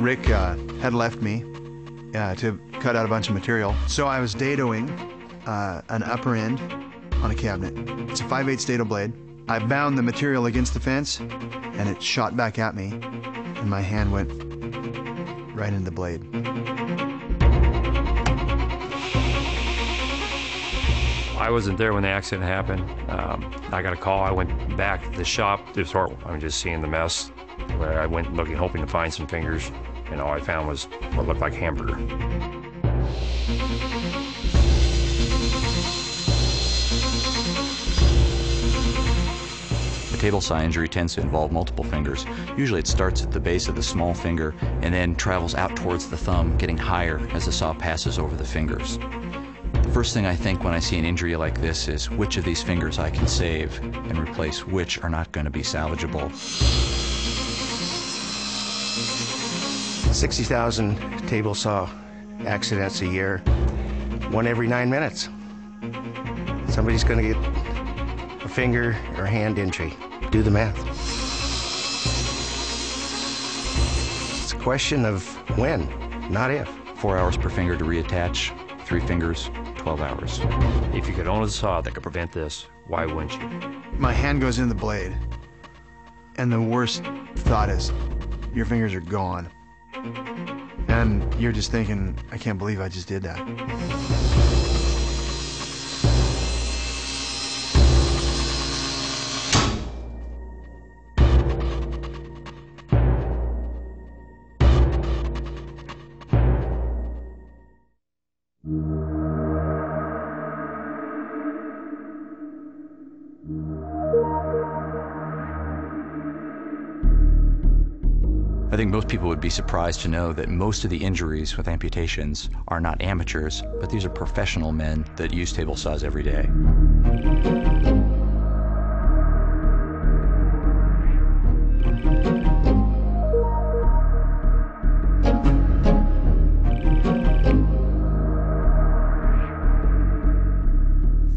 Rick had left me to cut out a bunch of material. So I was dadoing an upper end on a cabinet. It's a 5/8 dado blade. I bound the material against the fence, and it shot back at me, and my hand went right into the blade. I wasn't there when the accident happened. I got a call. I went back to the shop. It was horrible. I was just seeing the mess. Where I went looking, hoping to find some fingers, and all I found was what looked like hamburger. A table saw injury tends to involve multiple fingers. Usually it starts at the base of the small finger and then travels out towards the thumb, getting higher as the saw passes over the fingers. The first thing I think when I see an injury like this is which of these fingers I can save and replace which are not going to be salvageable. 60,000 table saw accidents a year, 1 every 9 minutes. Somebody's going to get a finger or hand injury. Do the math. It's a question of when, not if. 4 hours per finger to reattach, 3 fingers, 12 hours. If you could own a saw that could prevent this, why wouldn't you? My hand goes in the blade, and the worst thought is, your fingers are gone. And you're just thinking, I can't believe I just did that. I think most people would be surprised to know that most of the injuries with amputations are not amateurs, but these are professional men that use table saws every day.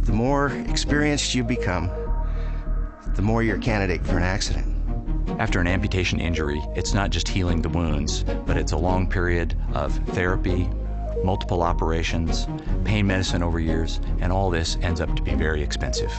The more experienced you become, the more you're a candidate for an accident. After an amputation injury, it's not just healing the wounds, but it's a long period of therapy, multiple operations, pain medicine over years, and all this ends up to be very expensive.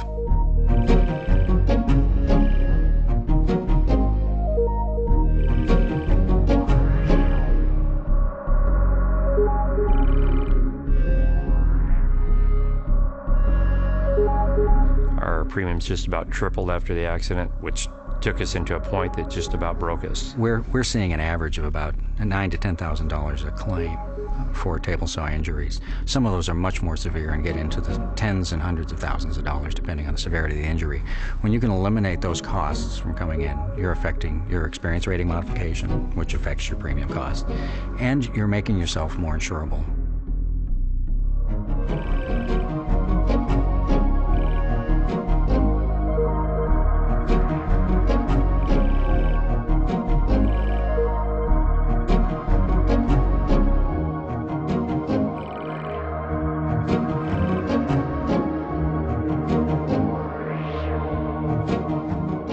Our premiums just about tripled after the accident, which took us into a point that just about broke us. We're seeing an average of about $9,000 to $10,000 a claim for table saw injuries. Some of those are much more severe and get into the tens and hundreds of thousands of dollars depending on the severity of the injury. When you can eliminate those costs from coming in, you're affecting your experience rating modification, which affects your premium cost, and you're making yourself more insurable.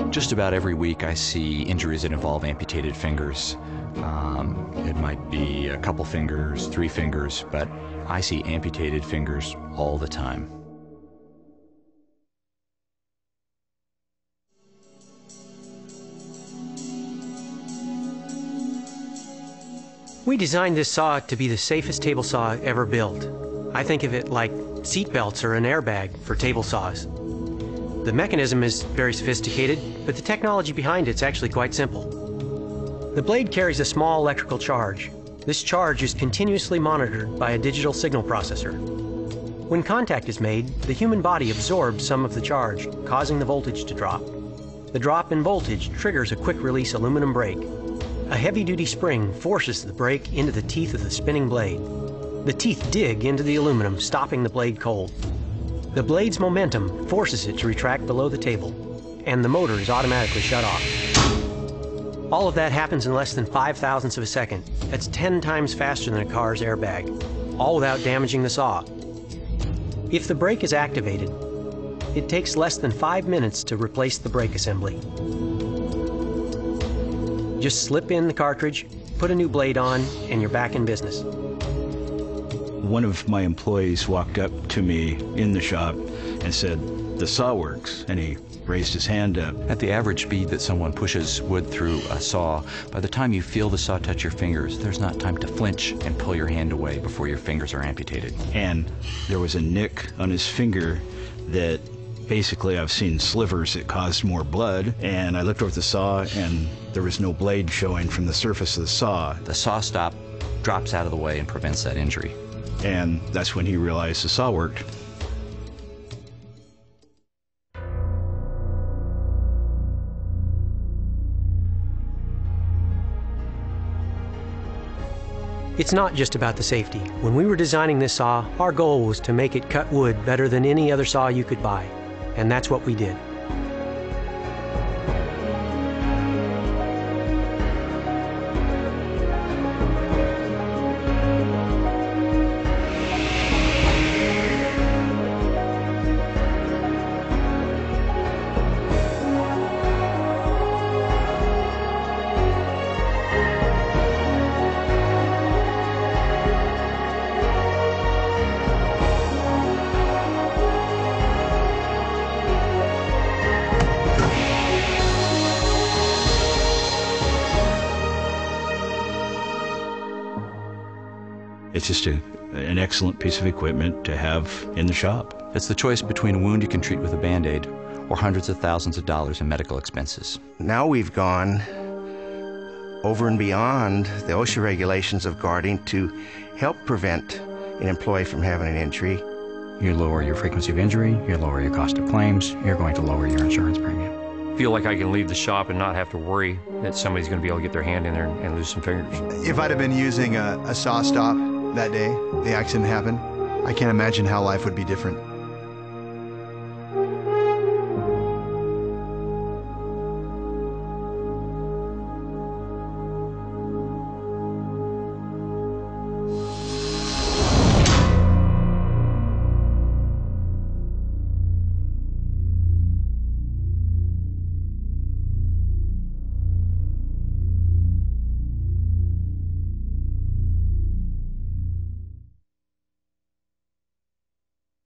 Just about every week I see injuries that involve amputated fingers. It might be a couple fingers, 3 fingers, but I see amputated fingers all the time. We designed this saw to be the safest table saw ever built. I think of it like seat belts or an airbag for table saws. The mechanism is very sophisticated, but the technology behind it's actually quite simple. The blade carries a small electrical charge. This charge is continuously monitored by a digital signal processor. When contact is made, the human body absorbs some of the charge, causing the voltage to drop. The drop in voltage triggers a quick-release aluminum brake. A heavy-duty spring forces the brake into the teeth of the spinning blade. The teeth dig into the aluminum, stopping the blade cold. The blade's momentum forces it to retract below the table, and the motor is automatically shut off. All of that happens in less than 5/1000ths of a second. That's 10 times faster than a car's airbag, all without damaging the saw. If the brake is activated, it takes less than 5 minutes to replace the brake assembly. Just slip in the cartridge, put a new blade on, and you're back in business. One of my employees walked up to me in the shop and said, "The saw works," and he raised his hand up. At the average speed that someone pushes wood through a saw, by the time you feel the saw touch your fingers, there's not time to flinch and pull your hand away before your fingers are amputated. And there was a nick on his finger that basically I've seen slivers that caused more blood, and I looked over at the saw and there was no blade showing from the surface of the saw. The saw stop drops out of the way and prevents that injury. And that's when he realized the saw worked. It's not just about the safety. When we were designing this saw, our goal was to make it cut wood better than any other saw you could buy. And that's what we did. It's just an excellent piece of equipment to have in the shop. It's the choice between a wound you can treat with a Band-Aid or hundreds of thousands of dollars in medical expenses. Now we've gone over and beyond the OSHA regulations of guarding to help prevent an employee from having an injury. You lower your frequency of injury, you lower your cost of claims, you're going to lower your insurance premium. Feel like I can leave the shop and not have to worry that somebody's going to be able to get their hand in there and lose some fingers. If I'd have been using a saw stop that day the accident happened, I can't imagine how life would be different.